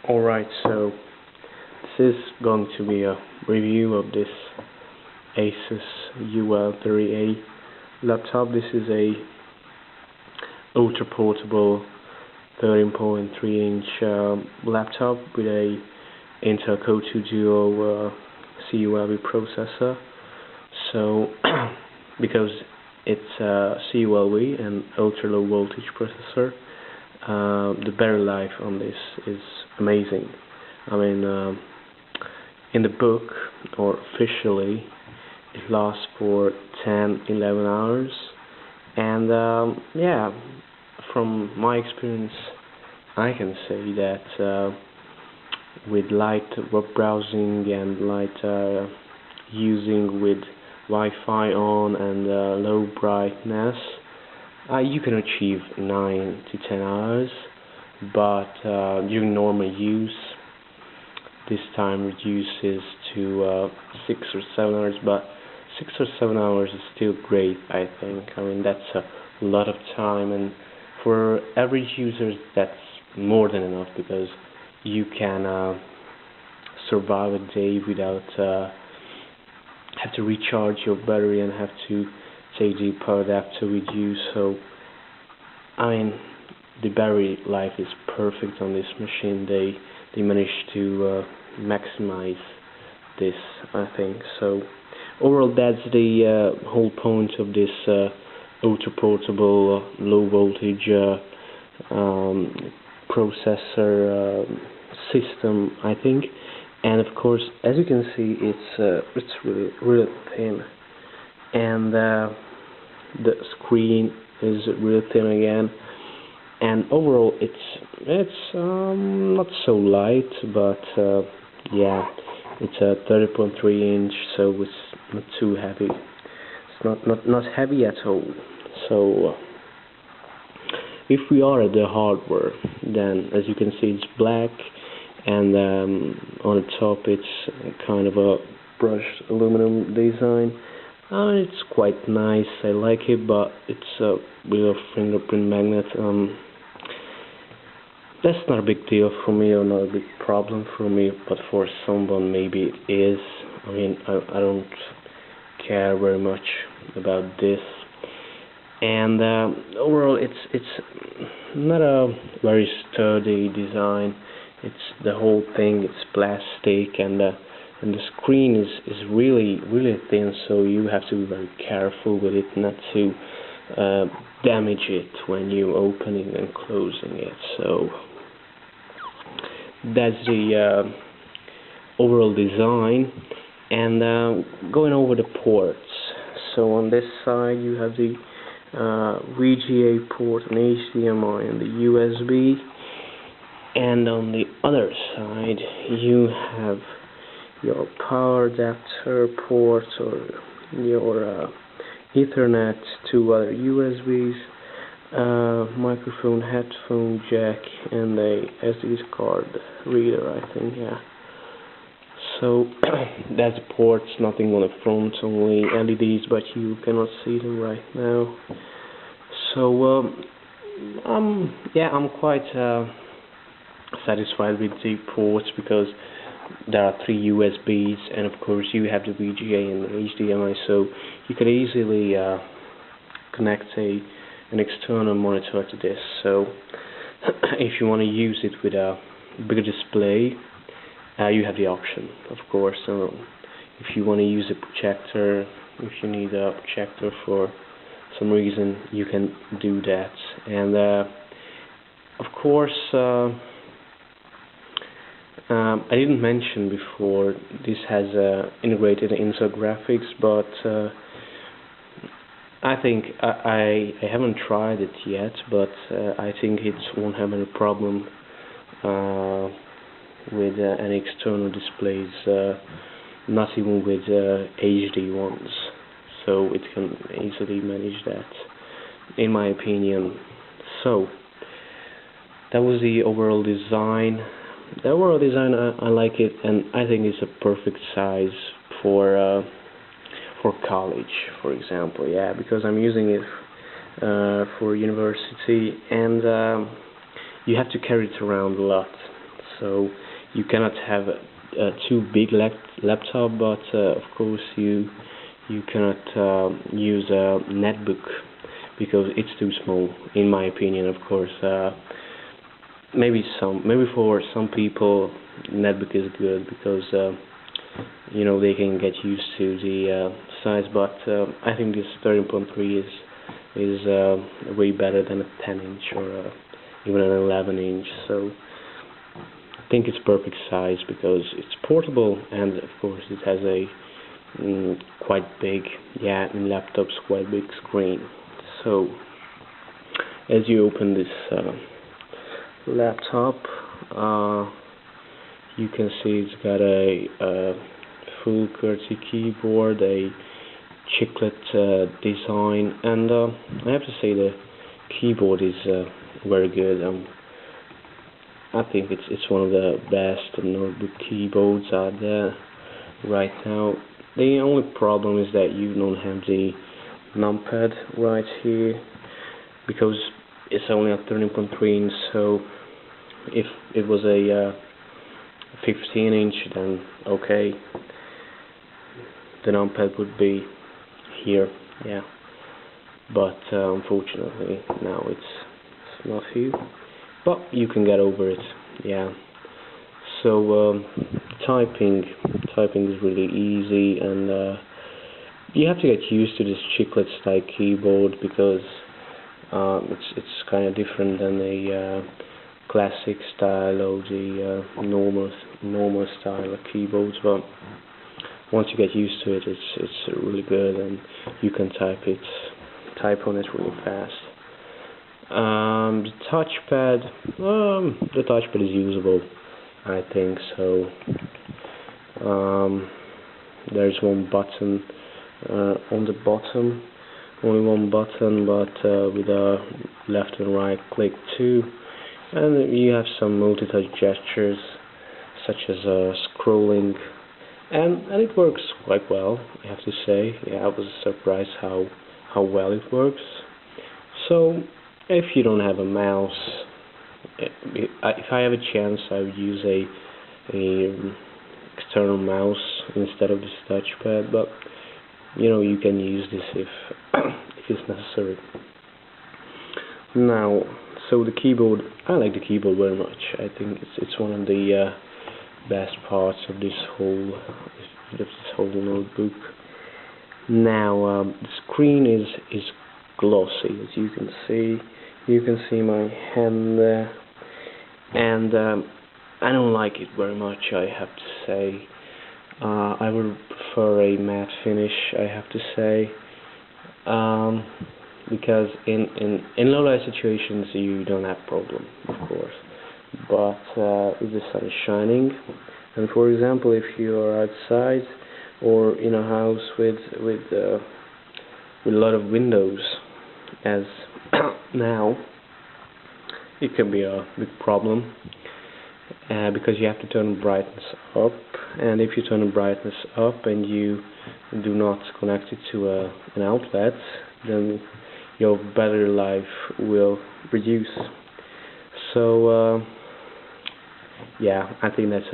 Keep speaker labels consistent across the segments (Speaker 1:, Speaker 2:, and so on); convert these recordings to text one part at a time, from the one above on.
Speaker 1: Alright, so this is going to be a review of this Asus Ul30 A laptop. This is a ultra-portable 13.3-inch laptop with a Intel Core 2 Duo CULV processor. So, because it's a CULV and ultra-low voltage processor, the battery life on this is amazing. I mean, in the book, or officially, it lasts for 10-11 hours, and yeah, from my experience I can say that with light web browsing and light using with Wi-Fi on and low brightness, you can achieve 9 to 10 hours, but during normal use this time reduces to 6 or 7 hours, but 6 or 7 hours is still great, I think. I mean, that's a lot of time, and for average users that's more than enough, because you can survive a day without have to recharge your battery and have to take the power adapter with you. So I mean, the battery life is perfect on this machine. They managed to maximize this, I think. So overall, that's the whole point of this ultra portable low voltage processor system, I think. And of course, as you can see, it's really thin, and the screen is really thin again. And overall, it's not so light, but yeah, it's a 30.3-inch, so it's not too heavy. It's not heavy at all. So if we are at the hardware, then as you can see, it's black, and on the top it's kind of a brushed aluminum design. It's quite nice, I like it, but it's a real fingerprint magnet. That's not a big deal for me, or not a big problem for me, but for someone maybe it is. I mean, I don't care very much about this. And overall, it's not a very sturdy design. It's the whole thing. It's plastic, and the screen is really thin. So you have to be very careful with it, not to damage it when you opening and closing it. So that's the overall design. And going over the ports. So on this side you have the VGA port, an HDMI, and the USB. And on the other side you have your power adapter port, or your Ethernet, two other USBs, microphone, headphone jack, and a SD card reader, I think, yeah. So that's the ports, nothing on the front, only LEDs, but you cannot see them right now. So yeah, I'm quite satisfied with the ports, because there are 3 USBs, and of course you have the VGA and the HDMI, so you could easily connect an external monitor to this. So if you want to use it with a bigger display, you have the option, of course. If you want to use a projector, if you need a projector for some reason, you can do that. And of course, I didn't mention before, this has integrated Intel graphics, but I think I haven't tried it yet, but I think it won't have any problem with any external displays, not even with HD ones. So it can easily manage that, in my opinion. So that was the overall design. The overall design, I like it, and I think it's a perfect size for college, for example. Yeah, because I'm using it for university, and you have to carry it around a lot. So you cannot have a too big laptop, but of course you cannot use a netbook because it's too small, in my opinion. Of course, maybe for some people netbook is good because you know, they can get used to the size, but I think this 13.3 is way better than a 10-inch or even an 11-inch. So I think it's perfect size because it's portable, and of course it has a quite big, yeah, in laptops, quite big screen. So as you open this laptop, you can see it's got a full QWERTY keyboard, a chiclet design, and I have to say the keyboard is very good. I think it's one of the best notebook keyboards out there right now. The only problem is that you don't have the numpad right here because it's only a 13.3 inch. So if it was a 15-inch, then okay, the numpad would be here, yeah. But unfortunately, now it's not here. But you can get over it, yeah. So typing is really easy, and you have to get used to this chiclet-style keyboard because it's kind of different than the classic style or the normal style of keyboards. But once you get used to it, it's really good, and you can type on it really fast. The touchpad is usable, I think so. There's one button on the bottom, only one button, but with a left and right click too, and you have some multi-touch gestures such as scrolling, and it works quite well, I have to say. Yeah, I was surprised how well it works. So if you don't have a mouse, if I have a chance, I would use a external mouse instead of this touchpad, but you know, you can use this if it's necessary. Now, so the keyboard, I like the keyboard very much. I think it's one of the best parts of this whole notebook. Now the screen is glossy, as you can see. You can see my hand there, and I don't like it very much, I have to say. I would prefer a matte finish, I have to say, because in low-light situations you don't have problem, of course. But if the sun is shining, and for example, if you are outside or in a house with a lot of windows, as now, it can be a big problem because you have to turn brightness up, and if you turn the brightness up and you do not connect it to an outlet, then your battery life will reduce. So yeah, I think that's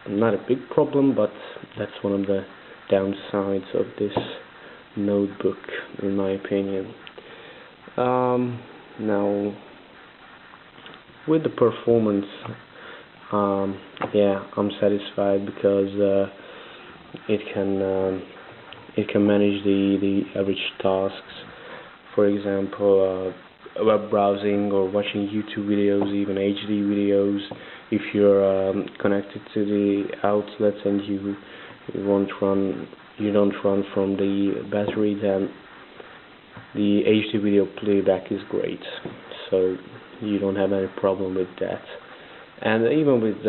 Speaker 1: not a big problem, but that's one of the downsides of this notebook, in my opinion. Now, with the performance, yeah, I'm satisfied because it can manage the average tasks. For example, web browsing or watching YouTube videos, even HD videos. If you're connected to the outlet and you don't run from the battery, then the HD video playback is great. So you don't have any problem with that. And even with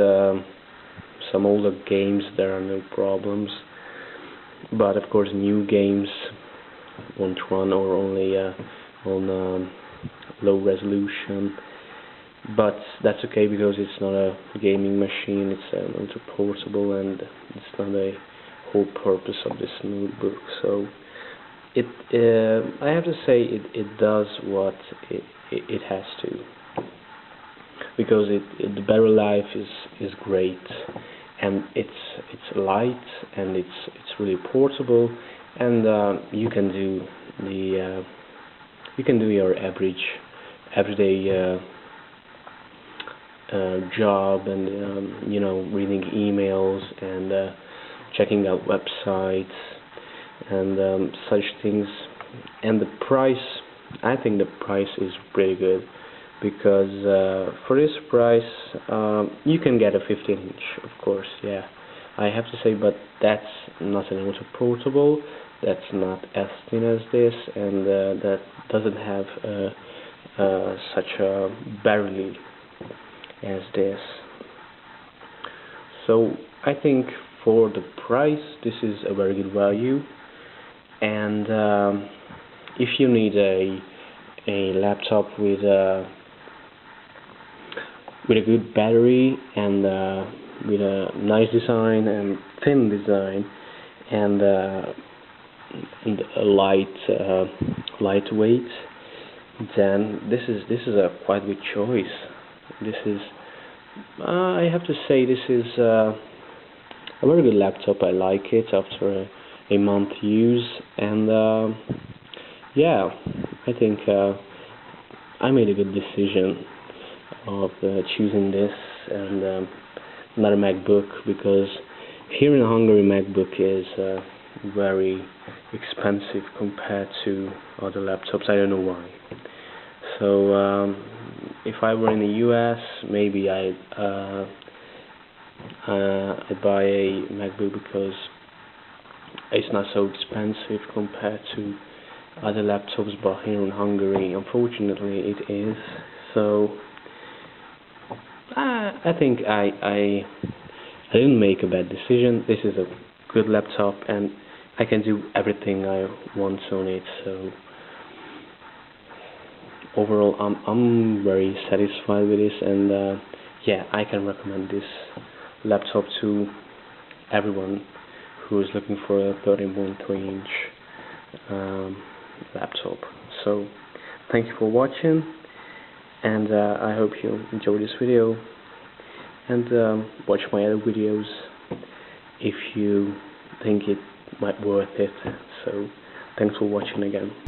Speaker 1: some older games, there are no problems. But of course, new games won't run, or only on low resolution. But that's okay because it's not a gaming machine, it's ultraportable, and it's not a whole purpose of this notebook. So I have to say it does what it has to. because the battery life is great, and it's light, and it's really portable, and you can do your everyday job, and reading emails and checking out websites and such things. And the price, I think the price is pretty good, because for this price you can get a 15-inch, of course, yeah, I have to say, but that's not an ultra-portable, that's not as thin as this, and that doesn't have such a battery as this. So I think for the price this is a very good value. And if you need a laptop with a good battery, and with a nice design and thin design, and a lightweight, then this is a quite good choice. This is I have to say, this is a very good laptop. I like it after a month use, and yeah, I think I made a good decision of choosing this and not a MacBook, because here in Hungary MacBook is very expensive compared to other laptops. I don't know why. So if I were in the US, maybe I'd buy a MacBook, because it's not so expensive compared to other laptops, but here in Hungary, unfortunately, it is. So I think I didn't make a bad decision. This is a good laptop, and I can do everything I want on it. So overall, I'm very satisfied with this, and yeah, I can recommend this laptop to everyone who is looking for a 13.3-inch laptop. So thank you for watching, and I hope you enjoyed this video, and watch my other videos if you think it might worth it. So thanks for watching again.